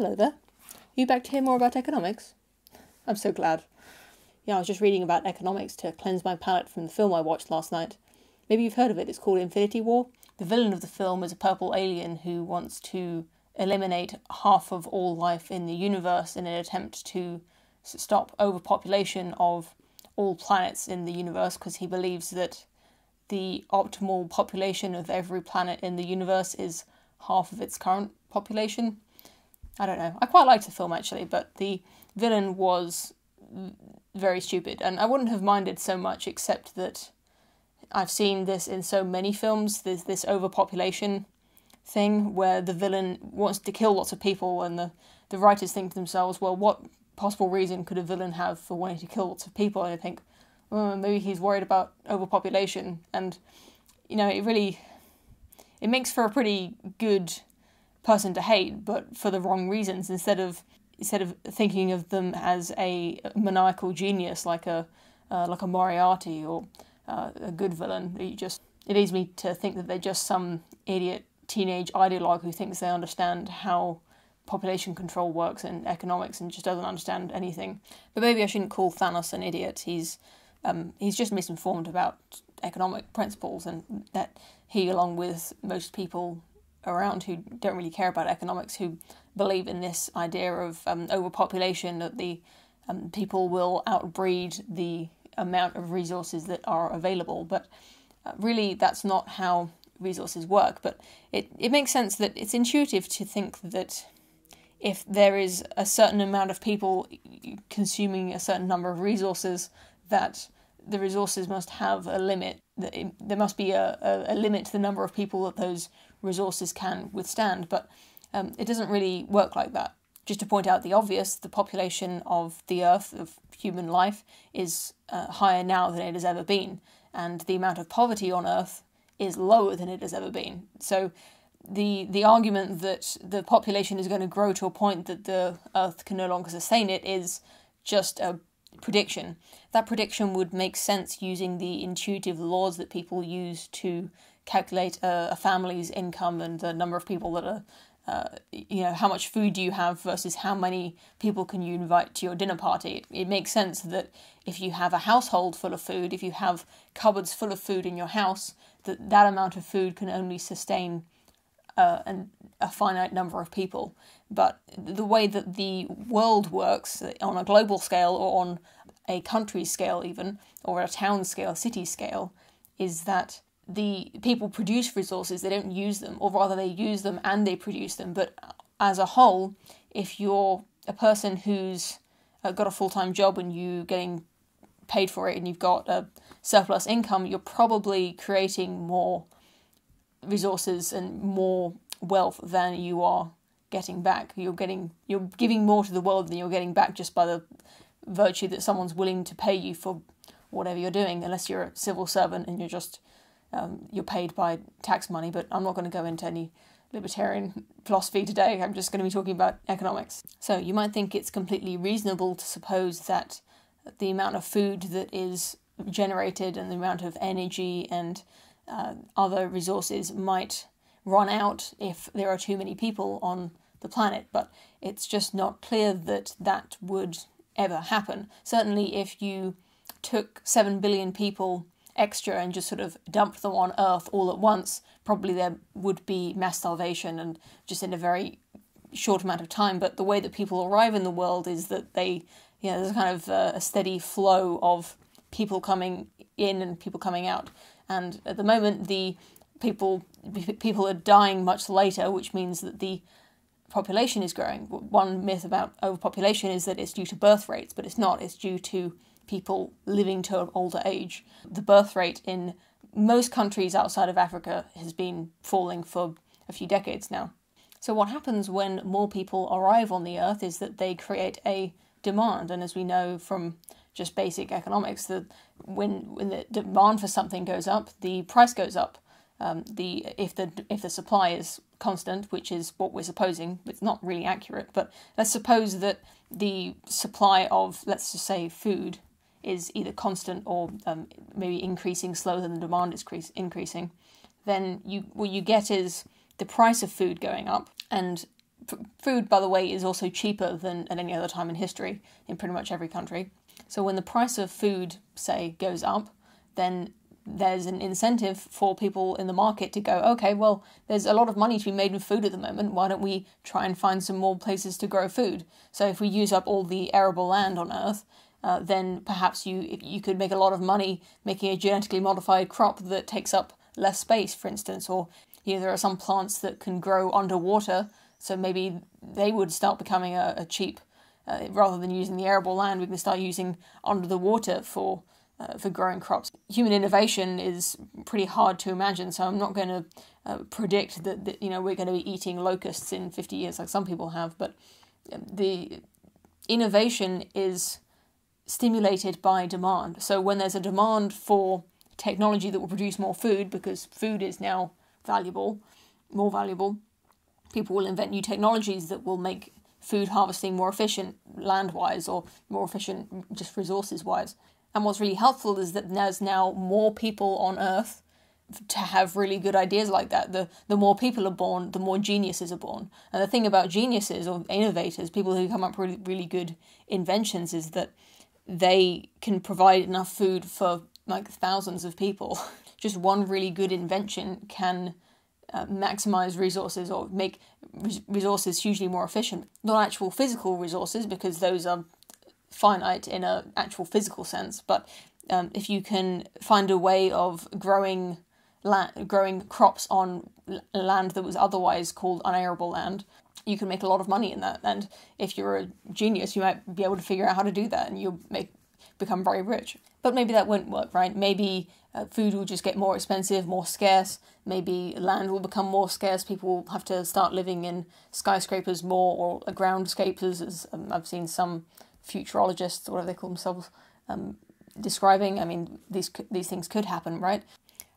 Hello there. Are you back to hear more about economics? I'm so glad. Yeah, I was just reading about economics to cleanse my palate from the film I watched last night. Maybe you've heard of it, it's called Infinity War. The villain of the film is a purple alien who wants to eliminate half of all life in the universe in an attempt to stop overpopulation of all planets in the universe, because he believes that the optimal population of every planet in the universe is half of its current population. I don't know. I quite liked the film, actually, but the villain was very stupid, and I wouldn't have minded so much, except that I've seen this in so many films. There's this overpopulation thing where the villain wants to kill lots of people, and the writers think to themselves, well, what possible reason could a villain have for wanting to kill lots of people? And I think, maybe he's worried about overpopulation, and, it makes for a pretty good person to hate, but for the wrong reasons. Instead of thinking of them as a maniacal genius like a Moriarty or a good villain, it leads me to think that they're just some idiot teenage ideologue who thinks they understand how population control works in economics and just doesn't understand anything. But maybe I shouldn't call Thanos an idiot. He's just misinformed about economic principles, and that he, along with most people around who don't really care about economics, who believe in this idea of overpopulation, that the people will outbreed the amount of resources that are available. But really, that's not how resources work. But it makes sense that it's intuitive to think that if there is a certain amount of people consuming a certain number of resources, that the resources must have a limit. There must be a limit to the number of people that those resources can withstand, but it doesn't really work like that. Just to point out the obvious, the population of the Earth, of human life, is higher now than it has ever been, and the amount of poverty on Earth is lower than it has ever been. So the argument that the population is going to grow to a point that the Earth can no longer sustain it is just a prediction. That prediction would make sense using the intuitive laws that people use to calculate a family's income and the number of people that are, how much food do you have versus how many people can you invite to your dinner party. It makes sense that if you have a household full of food, if you have cupboards full of food in your house, that amount of food can only sustain a finite number of people. But the way that the world works on a global scale, or on a country scale even, or a town scale, city scale, is that the people produce resources, they don't use them, or rather they use them and they produce them. But as a whole, if you're a person who's got a full-time job and you're getting paid for it and you've got a surplus income, you're probably creating more resources and more wealth than you are getting back. You're giving more to the world than you're getting back, just by the virtue that someone's willing to pay you for whatever you're doing, unless you're a civil servant and you're paid by tax money. But I'm not going to go into any libertarian philosophy today. I'm just going to be talking about economics. So you might think it's completely reasonable to suppose that the amount of food that is generated and the amount of energy and other resources might run out if there are too many people on the planet, but it's just not clear that that would ever happen. Certainly if you took 7 billion people extra and just sort of dumped them on Earth all at once, probably there would be mass starvation, and just in a very short amount of time. But the way that people arrive in the world is that there's a kind of a steady flow of people coming in and people coming out. And at the moment, the people are dying much later, which means that the population is growing. One myth about overpopulation is that it's due to birth rates, but it's not. It's due to people living to an older age. The birth rate in most countries outside of Africa has been falling for a few decades now. So what happens when more people arrive on the Earth is that they create a demand. And as we know from just basic economics, that when the demand for something goes up, the price goes up. If the supply is constant, which is what we're supposing, it's not really accurate, but let's suppose that the supply of, let's just say, food is either constant or maybe increasing slower than the demand is increasing, then what you get is the price of food going up, and Food, by the way, is also cheaper than at any other time in history in pretty much every country. So when the price of food, say, goes up, then there's an incentive for people in the market to go, okay, well, there's a lot of money to be made with food at the moment. Why don't we try and find some more places to grow food? So if we use up all the arable land on Earth, then perhaps you could make a lot of money making a genetically modified crop that takes up less space, for instance. Or there are some plants that can grow underwater, so maybe they would start becoming a cheap, rather than using the arable land, we can start using under the water for growing crops. Human innovation is pretty hard to imagine, so I'm not going to predict that we're going to be eating locusts in 50 years like some people have, but the innovation is stimulated by demand. So when there's a demand for technology that will produce more food, because food is now more valuable, people will invent new technologies that will make food harvesting more efficient land-wise, or more efficient just resources-wise. And what's really helpful is that there's now more people on Earth to have really good ideas like that. The more people are born, the more geniuses are born. And the thing about geniuses or innovators, people who come up with really good inventions, is that they can provide enough food for like thousands of people. Just one really good invention can maximize resources or make resources hugely more efficient. Not actual physical resources, because those are finite in an actual physical sense, but if you can find a way of growing crops on land that was otherwise called unarable land, you can make a lot of money in that. And if you're a genius, you might be able to figure out how to do that, and you'll become very rich. But maybe that won't work, right? Maybe food will just get more expensive, more scarce. Maybe land will become more scarce. People will have to start living in skyscrapers more, or groundscapers, as I've seen some futurologists, or whatever they call themselves, describing. I mean, these things could happen, right?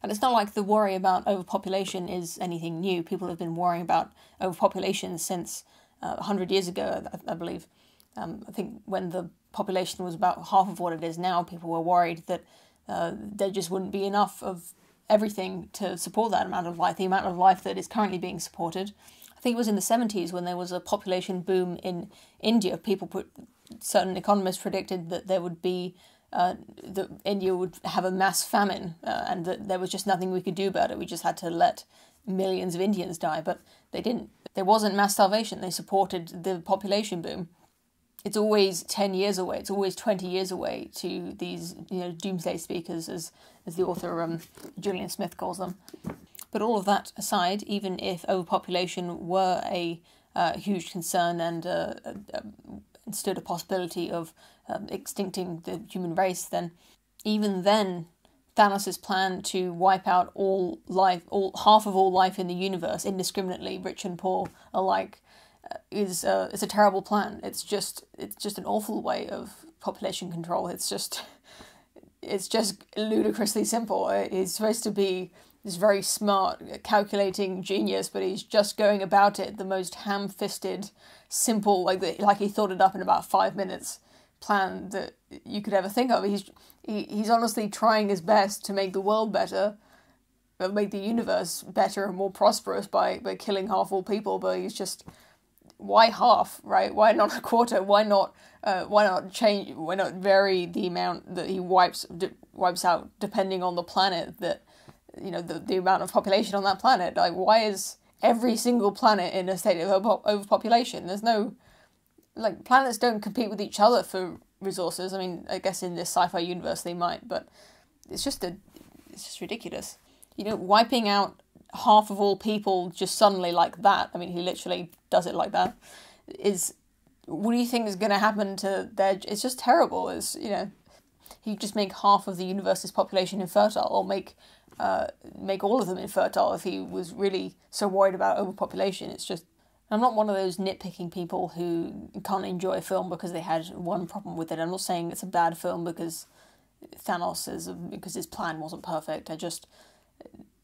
And it's not like the worry about overpopulation is anything new. People have been worrying about overpopulation since 100 years ago, I believe. I think when the population was about half of what it is now, people were worried that there just wouldn't be enough of everything to support that amount of life, the amount of life that is currently being supported. I think it was in the 70s when there was a population boom in India. Certain economists predicted that there would be that India would have a mass famine, and that there was just nothing we could do about it. We just had to let millions of Indians die, but they didn't. There wasn't mass starvation. They supported the population boom. It's always 10 years away. It's always 20 years away to these doomsday speakers, as the author Julian Smith calls them. But all of that aside, even if overpopulation were a huge concern and stood a possibility of extincting the human race, then even then, Thanos' plan to wipe out half of all life in the universe indiscriminately, rich and poor alike, is a terrible plan. It's just an awful way of population control. It's just ludicrously simple. He's supposed to be this very smart, calculating genius, but he's just going about it the most ham-fisted, simple, like he thought it up in about 5 minutes plan that you could ever think of. He's honestly trying his best to make the world better, make the universe better and more prosperous by killing half all people, but he's just, why half, right? Why not a quarter? Why not change? Why not vary the amount that he wipes out depending on the planet, that the amount of population on that planet? Like, why is every single planet in a state of overpopulation? There's no, planets don't compete with each other for resources. I mean, I guess in this sci-fi universe they might, but it's just ridiculous. Wiping out half of all people just suddenly like that. I mean, he literally does it like that. What do you think is going to happen to their? It's just terrible. He'd just make half of the universe's population infertile, or make all of them infertile if he was really so worried about overpopulation. It's just, I'm not one of those nitpicking people who can't enjoy a film because they had one problem with it. I'm not saying it's a bad film because because his plan wasn't perfect.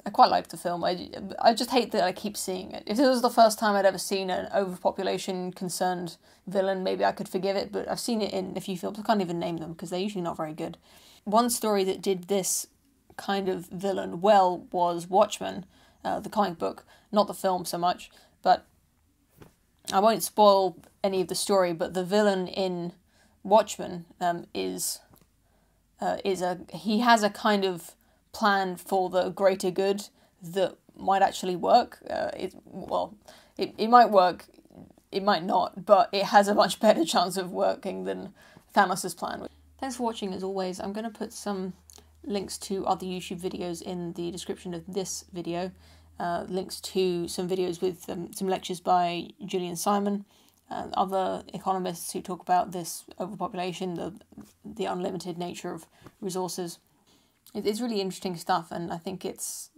I quite liked the film. I just hate that I keep seeing it. If this was the first time I'd ever seen an overpopulation concerned villain, maybe I could forgive it, but I've seen it in a few films. I can't even name them because they're usually not very good. One story that did this kind of villain well was Watchmen, the comic book, not the film so much, but I won't spoil any of the story, but the villain in Watchmen he has a kind of plan for the greater good that might actually work. It might work, it might not, but it has a much better chance of working than Thanos' plan. Thanks for watching as always. I'm going to put some links to other YouTube videos in the description of this video. Links to some videos with some lectures by Julian Simon, other economists who talk about this overpopulation, the unlimited nature of resources. It's really interesting stuff, and I think it's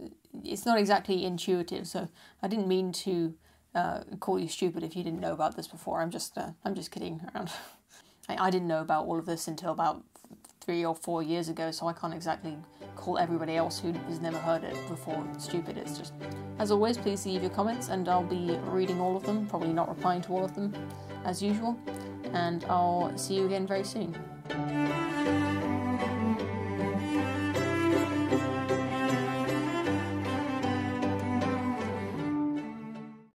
not exactly intuitive. So I didn't mean to call you stupid if you didn't know about this before. I'm just kidding around. I didn't know about all of this until about 3 or 4 years ago, so I can't exactly call everybody else who has never heard it before stupid. It's just, as always, please leave your comments and I'll be reading all of them, probably not replying to all of them as usual, and I'll see you again very soon.